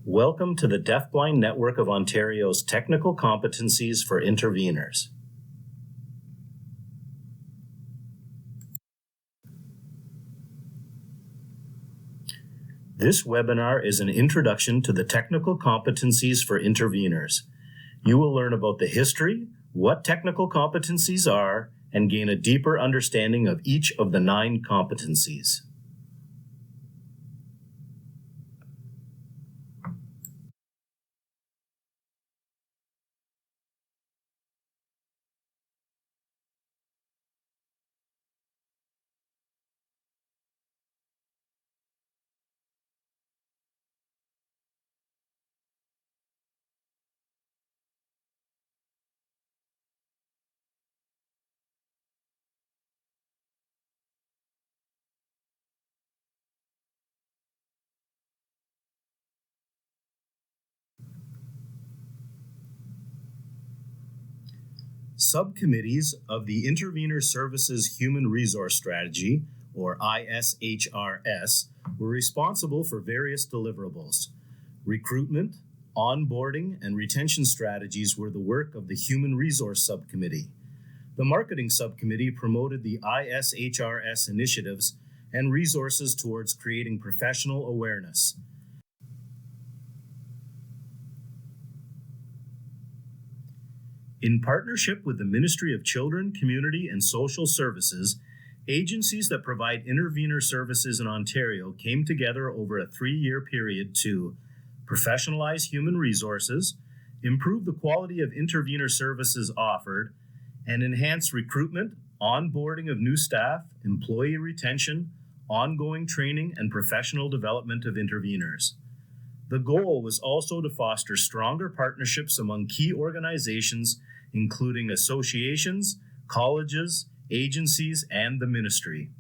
Welcome to the Deafblind Network of Ontario's Technical Competencies for Interveners. This webinar is an introduction to the technical competencies for interveners. You will learn about the history, what technical competencies are, and gain a deeper understanding of each of the 9 competencies. Subcommittees of the Intervener Services Human Resource Strategy, or ISHRS, were responsible for various deliverables. Recruitment, onboarding, and retention strategies were the work of the Human Resource Subcommittee. The Marketing Subcommittee promoted the ISHRS initiatives and resources towards creating professional awareness. In partnership with the Ministry of Children, Community and Social Services, agencies that provide intervener services in Ontario came together over a 3-year period to professionalize human resources, improve the quality of intervener services offered, and enhance recruitment, onboarding of new staff, employee retention, ongoing training, and professional development of interveners. The goal was also to foster stronger partnerships among key organizations, including associations, colleges, agencies, and the ministry.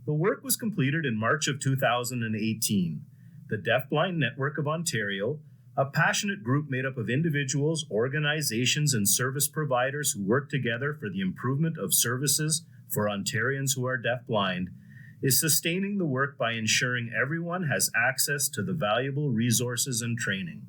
The work was completed in March of 2018. The Deafblind Network of Ontario, a passionate group made up of individuals, organizations, and service providers who work together for the improvement of services for Ontarians who are deafblind, is sustaining the work by ensuring everyone has access to the valuable resources and training.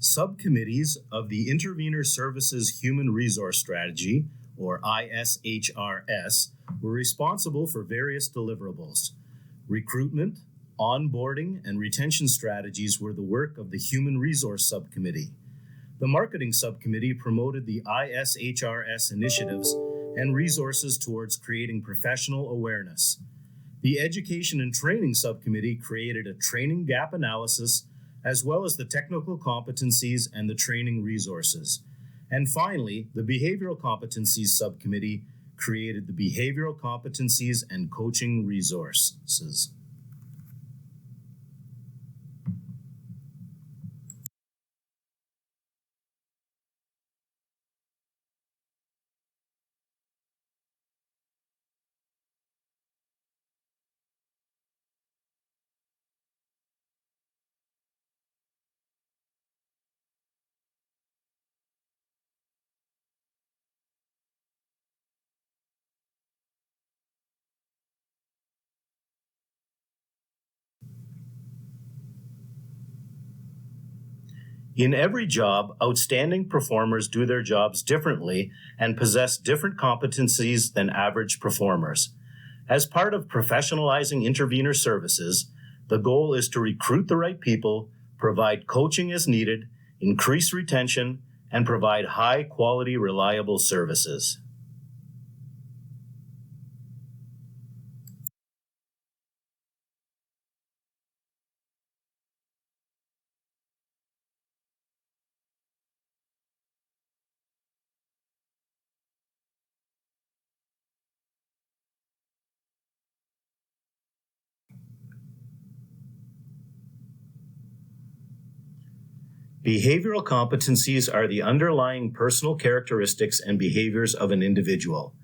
Subcommittees of the Intervener Services Human Resource Strategy, or ISHRS, were responsible for various deliverables. Recruitment, onboarding, and retention strategies were the work of the Human Resource Subcommittee. The Marketing Subcommittee promoted the ISHRS initiatives and resources towards creating professional awareness. The Education and Training Subcommittee created a training gap analysis as well as the technical competencies and the training resources. And finally, the Behavioral Competencies Subcommittee created the Behavioral Competencies and Coaching Resources. In every job, outstanding performers do their jobs differently and possess different competencies than average performers. As part of professionalizing intervener services, the goal is to recruit the right people, provide coaching as needed, increase retention, and provide high-quality, reliable services. Behavioral competencies are the underlying personal characteristics and behaviors of an individual.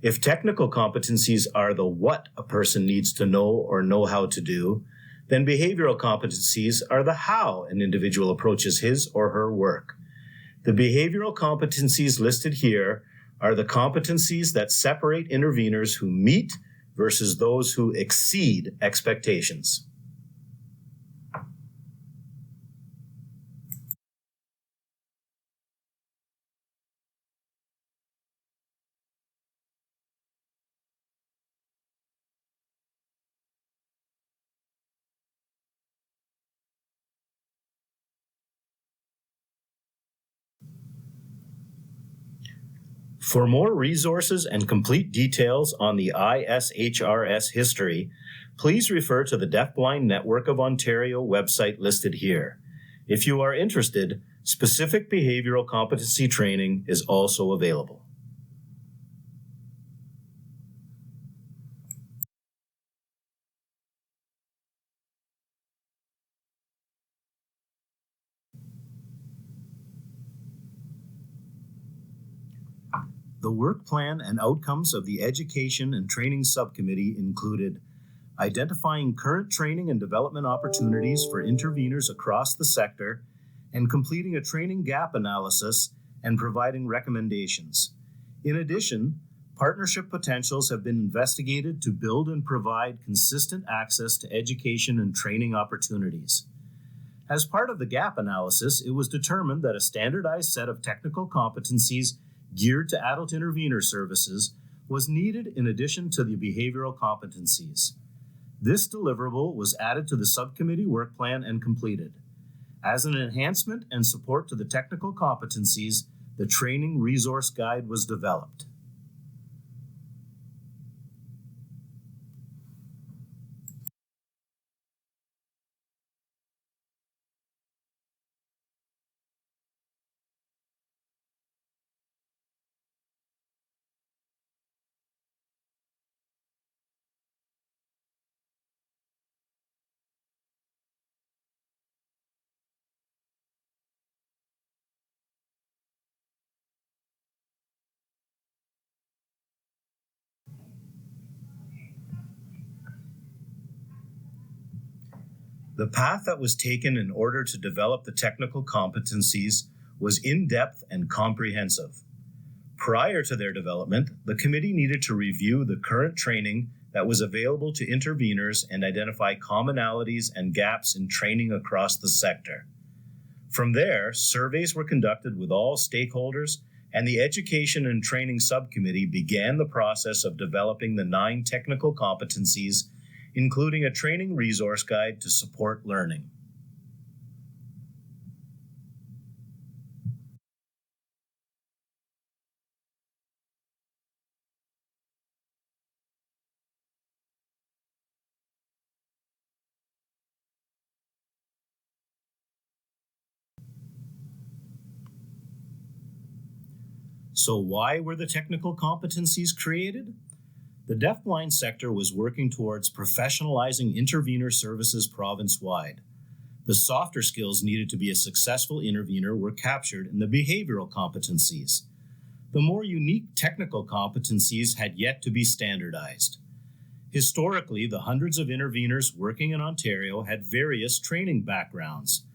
If technical competencies are the what a person needs to know or know how to do, then behavioral competencies are the how an individual approaches his or her work. The behavioral competencies listed here are the competencies that separate interveners who meet versus those who exceed expectations. For more resources and complete details on the ISHRS history, please refer to the Deafblind Network of Ontario website listed here. If you are interested, specific behavioral competency training is also available. The work plan and outcomes of the Education and Training Subcommittee included identifying current training and development opportunities for interveners across the sector and completing a training gap analysis and providing recommendations. In addition, partnership potentials have been investigated to build and provide consistent access to education and training opportunities. As part of the gap analysis, it was determined that a standardized set of technical competencies geared to adult intervener services was needed in addition to the behavioral competencies. This deliverable was added to the subcommittee work plan and completed. As an enhancement and support to the technical competencies, the training resource guide was developed. The path that was taken in order to develop the technical competencies was in-depth and comprehensive. Prior to their development, the committee needed to review the current training that was available to interveners and identify commonalities and gaps in training across the sector. From there, surveys were conducted with all stakeholders, and the Education and Training Subcommittee began the process of developing the 9 technical competencies, including a training resource guide to support learning. So why were the technical competencies created? The deafblind sector was working towards professionalizing intervener services province-wide. The softer skills needed to be a successful intervener were captured in the behavioral competencies. The more unique technical competencies had yet to be standardized. Historically, the hundreds of interveners working in Ontario had various training backgrounds.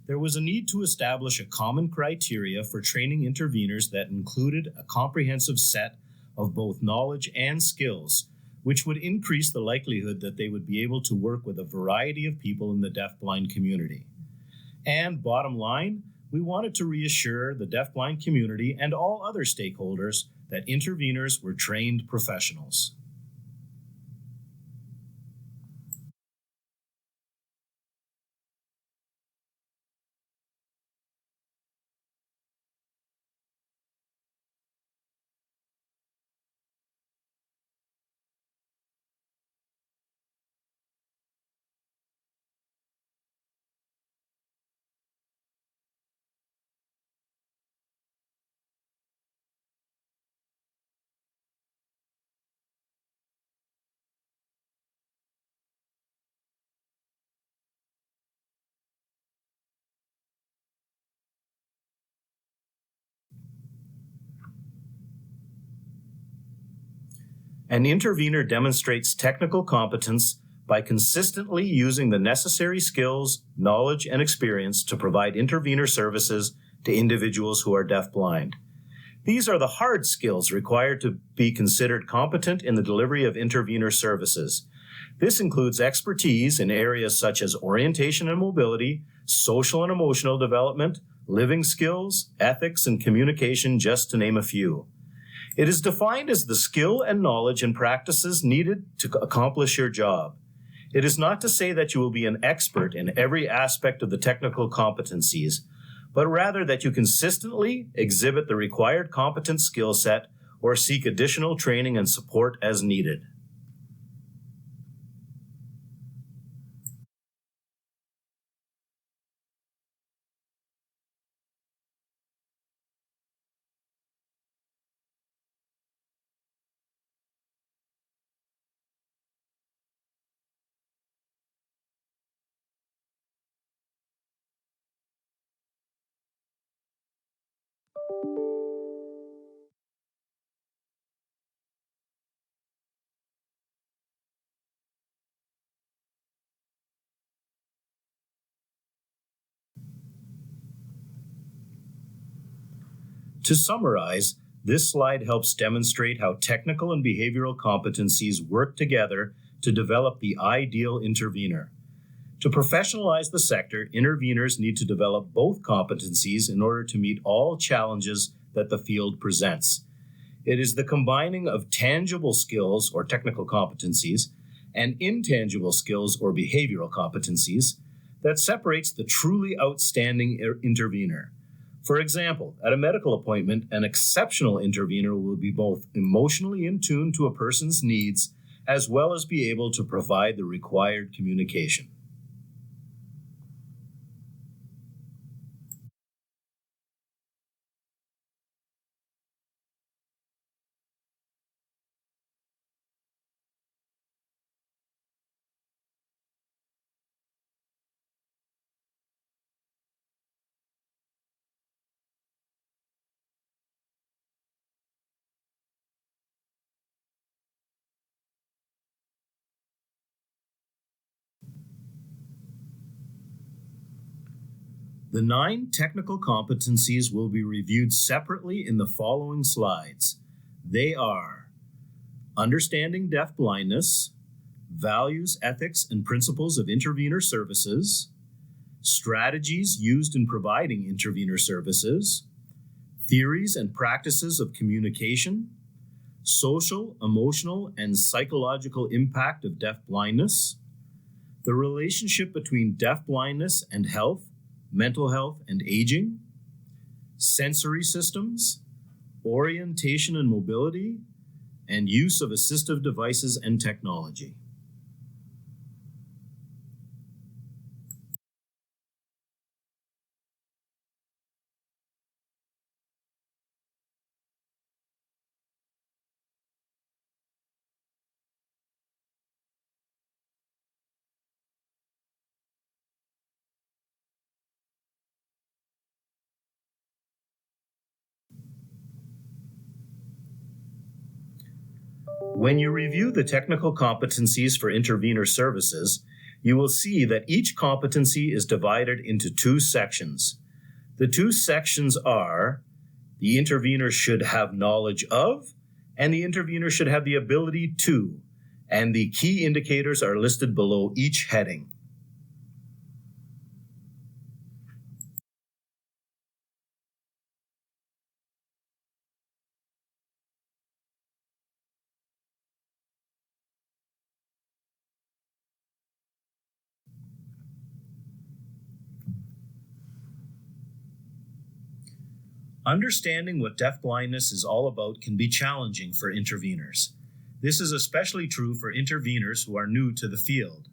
There was a need to establish a common criteria for training interveners that included a comprehensive set of both knowledge and skills, which would increase the likelihood that they would be able to work with a variety of people in the deafblind community. And bottom line, we wanted to reassure the deafblind community and all other stakeholders that interveners were trained professionals. An intervener demonstrates technical competence by consistently using the necessary skills, knowledge, and experience to provide intervener services to individuals who are deafblind. These are the hard skills required to be considered competent in the delivery of intervener services. This includes expertise in areas such as orientation and mobility, social and emotional development, living skills, ethics, and communication, just to name a few. It is defined as the skill and knowledge and practices needed to accomplish your job. It is not to say that you will be an expert in every aspect of the technical competencies, but rather that you consistently exhibit the required competent skill set or seek additional training and support as needed. To summarize, this slide helps demonstrate how technical and behavioral competencies work together to develop the ideal intervener. To professionalize the sector, interveners need to develop both competencies in order to meet all challenges that the field presents. It is the combining of tangible skills or technical competencies and intangible skills or behavioral competencies that separates the truly outstanding intervener. For example, at a medical appointment, an exceptional intervener will be both emotionally in tune to a person's needs as well as be able to provide the required communication. The 9 technical competencies will be reviewed separately in the following slides. They are understanding deafblindness, values, ethics, and principles of intervener services, strategies used in providing intervener services, theories and practices of communication, social, emotional, and psychological impact of deafblindness, the relationship between deafblindness and health, mental health, and aging, sensory systems, orientation and mobility, and use of assistive devices and technology. When you review the technical competencies for intervener services, you will see that each competency is divided into 2 sections. The 2 sections are the intervener should have knowledge of, and the intervener should have the ability to, and the key indicators are listed below each heading. Understanding what deafblindness is all about can be challenging for interveners. This is especially true for interveners who are new to the field.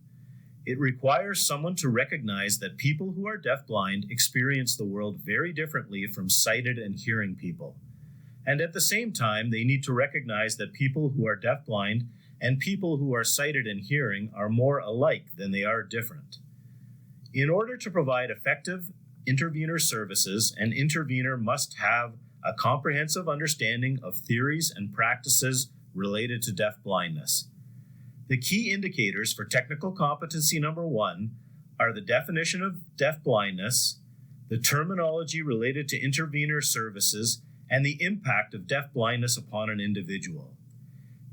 It requires someone to recognize that people who are deafblind experience the world very differently from sighted and hearing people. And at the same time, they need to recognize that people who are deafblind and people who are sighted and hearing are more alike than they are different. In order to provide effective intervener services, an intervener must have a comprehensive understanding of theories and practices related to deafblindness. The key indicators for technical competency number 1 are the definition of deafblindness, the terminology related to intervener services, and the impact of deafblindness upon an individual.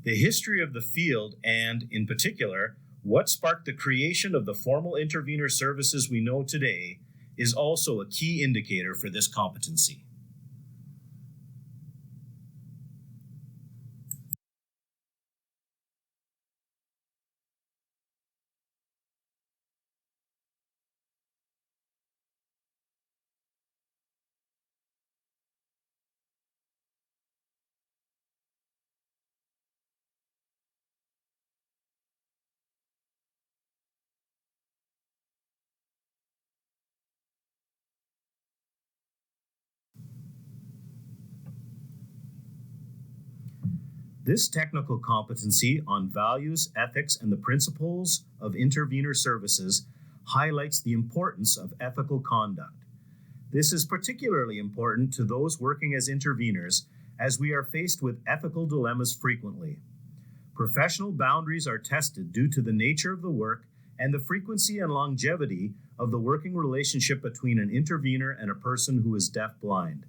The history of the field and, in particular, what sparked the creation of the formal intervener services we know today is also a key indicator for this competency. This technical competency on values, ethics, and the principles of intervener services highlights the importance of ethical conduct. This is particularly important to those working as interveners, as we are faced with ethical dilemmas frequently. Professional boundaries are tested due to the nature of the work and the frequency and longevity of the working relationship between an intervener and a person who is deafblind.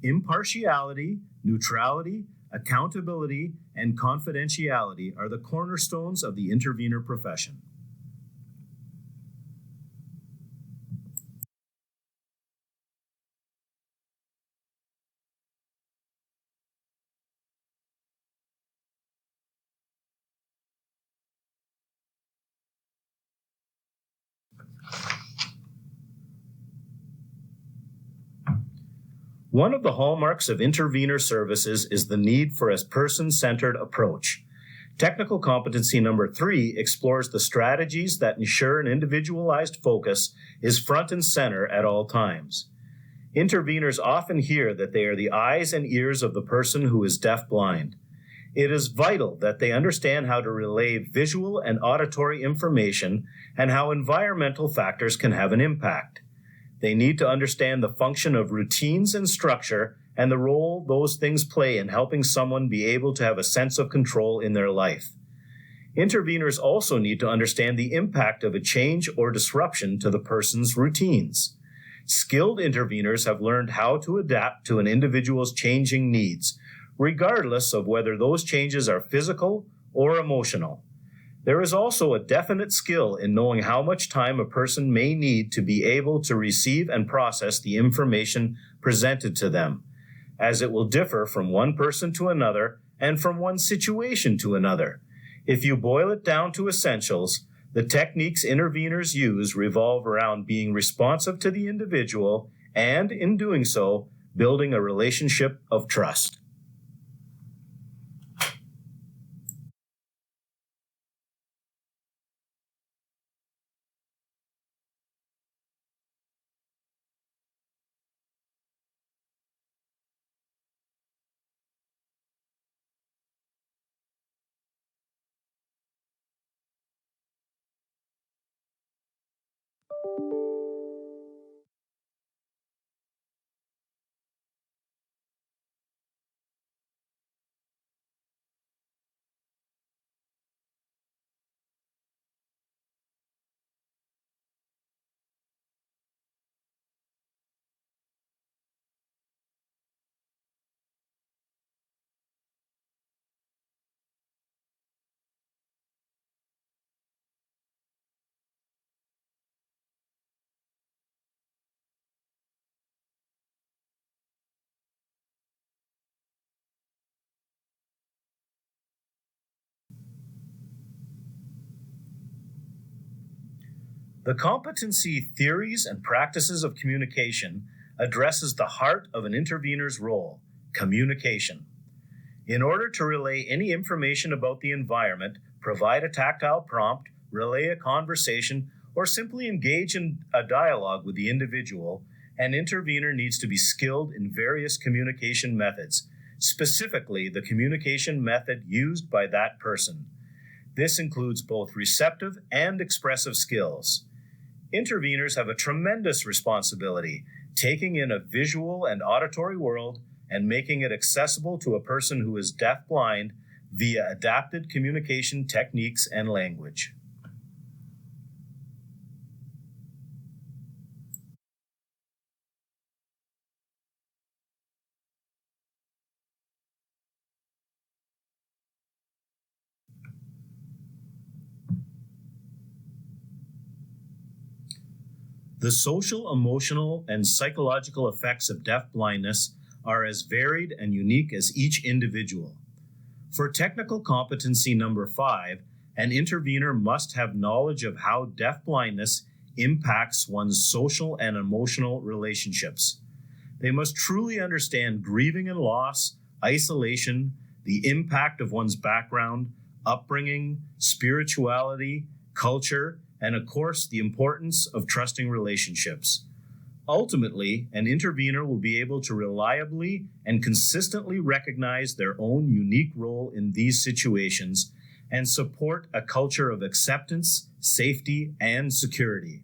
Impartiality, neutrality, accountability, and confidentiality are the cornerstones of the intervener profession. One of the hallmarks of intervener services is the need for a person-centered approach. Technical competency number 3 explores the strategies that ensure an individualized focus is front and center at all times. Interveners often hear that they are the eyes and ears of the person who is deafblind. It is vital that they understand how to relay visual and auditory information and how environmental factors can have an impact. They need to understand the function of routines and structure and the role those things play in helping someone be able to have a sense of control in their life. Interveners also need to understand the impact of a change or disruption to the person's routines. Skilled interveners have learned how to adapt to an individual's changing needs, regardless of whether those changes are physical or emotional. There is also a definite skill in knowing how much time a person may need to be able to receive and process the information presented to them, as it will differ from one person to another and from one situation to another. If you boil it down to essentials, the techniques interveners use revolve around being responsive to the individual and, in doing so, building a relationship of trust. The competency theories and practices of communication addresses the heart of an intervener's role, communication. In order to relay any information about the environment, provide a tactile prompt, relay a conversation, or simply engage in a dialogue with the individual, an intervener needs to be skilled in various communication methods, specifically the communication method used by that person. This includes both receptive and expressive skills. Interveners have a tremendous responsibility, taking in a visual and auditory world and making it accessible to a person who is deafblind via adapted communication techniques and language. The social, emotional, and psychological effects of deafblindness are as varied and unique as each individual. For technical competency number 5, an intervener must have knowledge of how deafblindness impacts one's social and emotional relationships. They must truly understand grieving and loss, isolation, the impact of one's background, upbringing, spirituality, culture, and of course, the importance of trusting relationships. Ultimately, an intervener will be able to reliably and consistently recognize their own unique role in these situations and support a culture of acceptance, safety, and security.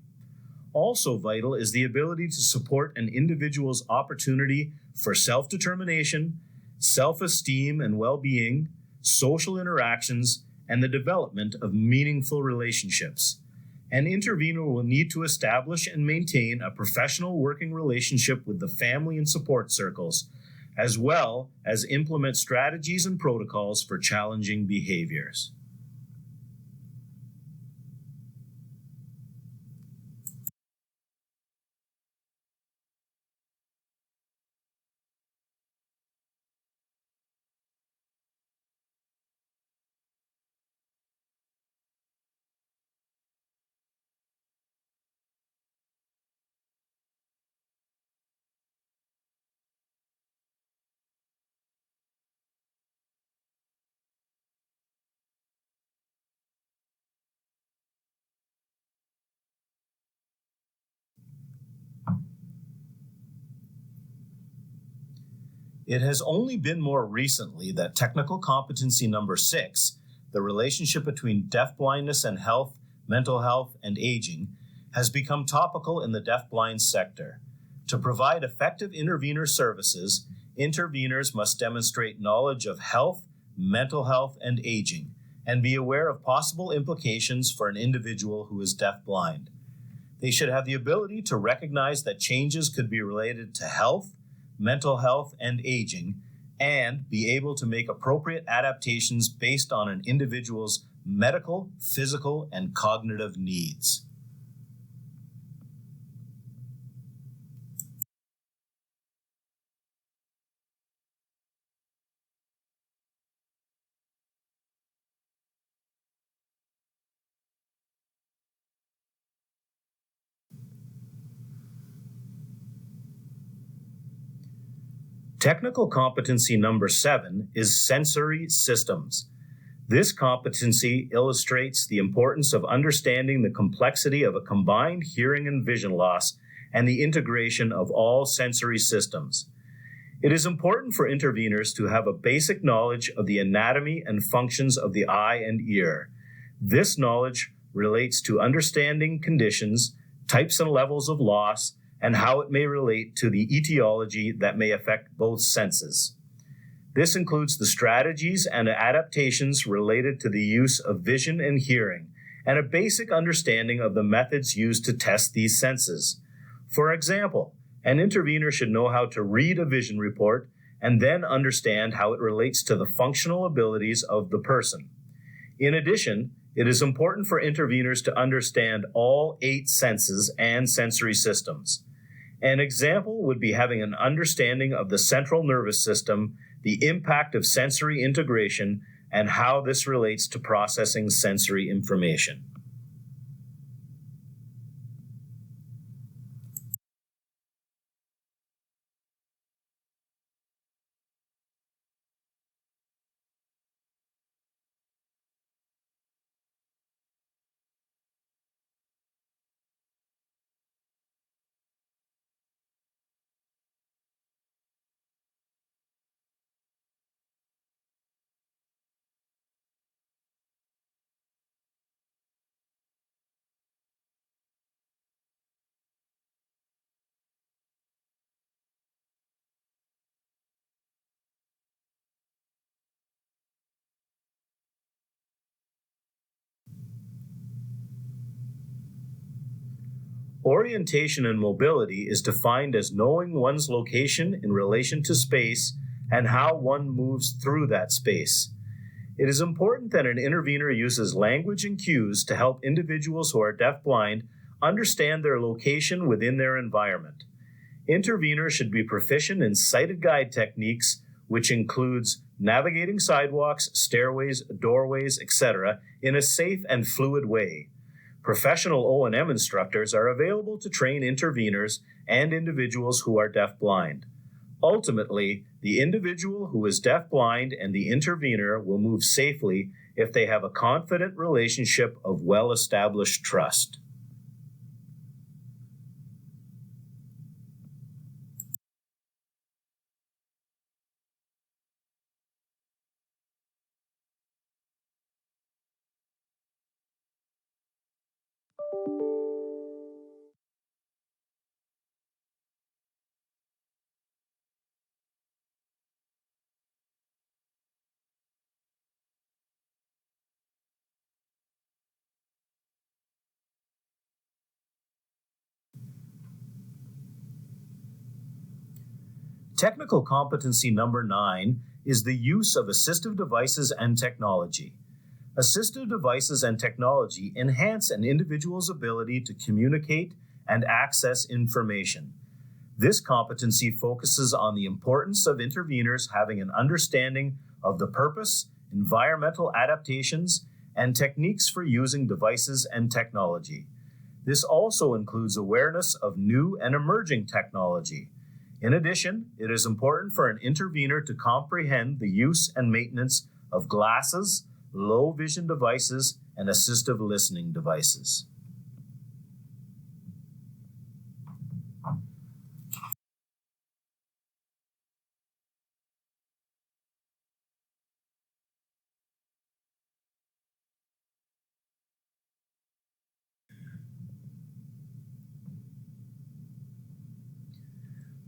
Also vital is the ability to support an individual's opportunity for self-determination, self-esteem and well-being, social interactions, and the development of meaningful relationships. An intervener will need to establish and maintain a professional working relationship with the family and support circles, as well as implement strategies and protocols for challenging behaviors. It has only been more recently that technical competency number 6, the relationship between deafblindness and health, mental health, and aging, has become topical in the deafblind sector. To provide effective intervener services, interveners must demonstrate knowledge of health, mental health, and aging, and be aware of possible implications for an individual who is deafblind. They should have the ability to recognize that changes could be related to health, mental health, and aging, and be able to make appropriate adaptations based on an individual's medical, physical, and cognitive needs. Technical competency number 7 is sensory systems. This competency illustrates the importance of understanding the complexity of a combined hearing and vision loss and the integration of all sensory systems. It is important for interveners to have a basic knowledge of the anatomy and functions of the eye and ear. This knowledge relates to understanding conditions, types and levels of loss, and how it may relate to the etiology that may affect both senses. This includes the strategies and adaptations related to the use of vision and hearing, and a basic understanding of the methods used to test these senses. For example, an intervener should know how to read a vision report and then understand how it relates to the functional abilities of the person. In addition, it is important for interveners to understand all 8 senses and sensory systems. An example would be having an understanding of the central nervous system, the impact of sensory integration, and how this relates to processing sensory information. Orientation and mobility is defined as knowing one's location in relation to space and how one moves through that space. It is important that an intervener uses language and cues to help individuals who are deafblind understand their location within their environment. Interveners should be proficient in sighted guide techniques, which includes navigating sidewalks, stairways, doorways, etc., in a safe and fluid way. Professional O&M instructors are available to train interveners and individuals who are deafblind. Ultimately, the individual who is deafblind and the intervener will move safely if they have a confident relationship of well-established trust. Technical competency number 9 is the use of assistive devices and technology. Assistive devices and technology enhance an individual's ability to communicate and access information. This competency focuses on the importance of interveners having an understanding of the purpose, environmental adaptations, and techniques for using devices and technology. This also includes awareness of new and emerging technology. In addition, it is important for an intervener to comprehend the use and maintenance of glasses, low vision devices, and assistive listening devices.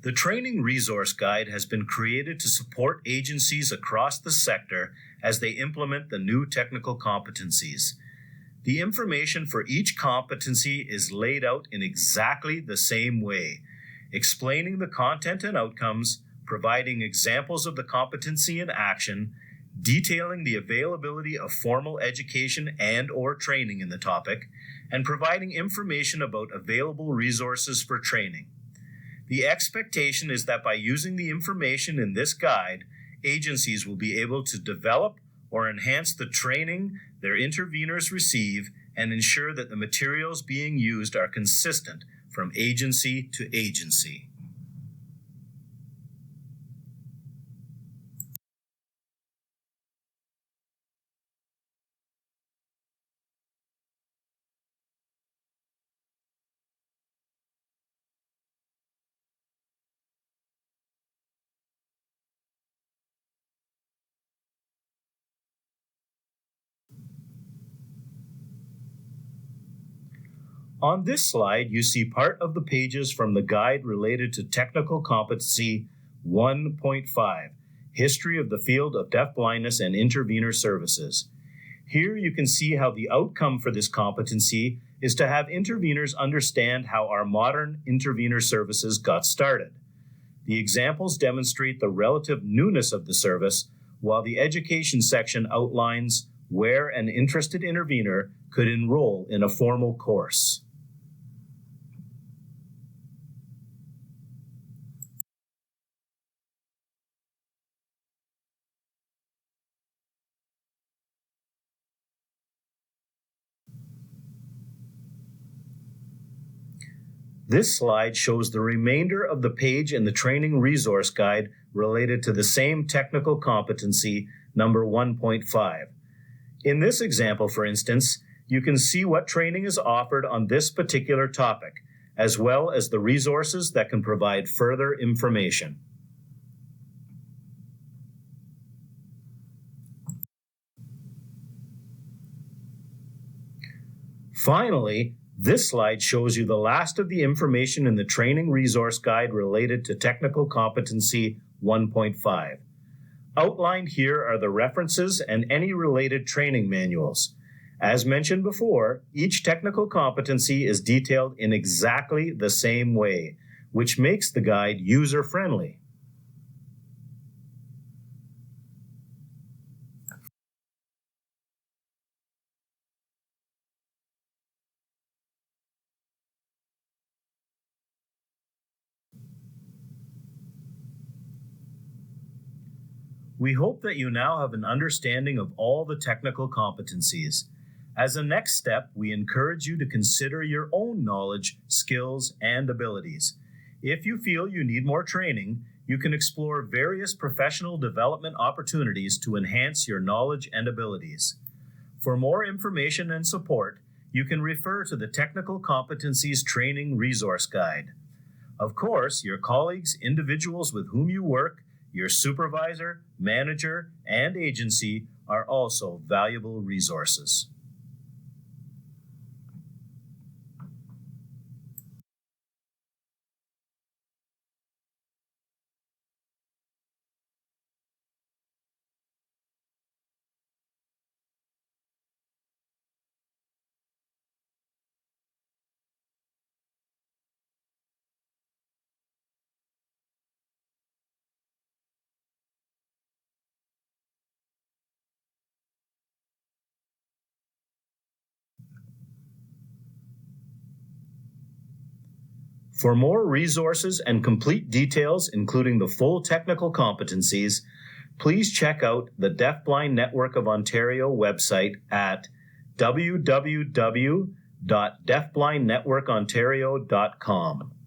The Training Resource Guide has been created to support agencies across the sector as they implement the new technical competencies. The information for each competency is laid out in exactly the same way, explaining the content and outcomes, providing examples of the competency in action, detailing the availability of formal education and/or training in the topic, and providing information about available resources for training. The expectation is that by using the information in this guide, agencies will be able to develop or enhance the training their interveners receive and ensure that the materials being used are consistent from agency to agency. On this slide, you see part of the pages from the guide related to Technical Competency 1.5, History of the Field of Deafblindness and Intervener Services. Here you can see how the outcome for this competency is to have interveners understand how our modern intervener services got started. The examples demonstrate the relative newness of the service, while the education section outlines where an interested intervener could enroll in a formal course. This slide shows the remainder of the page in the Training Resource Guide related to the same technical competency, number 1.5. In this example, for instance, you can see what training is offered on this particular topic, as well as the resources that can provide further information. Finally, this slide shows you the last of the information in the Training Resource Guide related to Technical Competency 1.5. Outlined here are the references and any related training manuals. As mentioned before, each technical competency is detailed in exactly the same way, which makes the guide user-friendly. We hope that you now have an understanding of all the technical competencies. As a next step, we encourage you to consider your own knowledge, skills, and abilities. If you feel you need more training, you can explore various professional development opportunities to enhance your knowledge and abilities. For more information and support, you can refer to the Technical Competencies Training Resource Guide. Of course, your colleagues, individuals with whom you work, your supervisor, manager, and agency are also valuable resources. For more resources and complete details, including the full technical competencies, please check out the Deafblind Network of Ontario website at www.deafblindnetworkontario.com.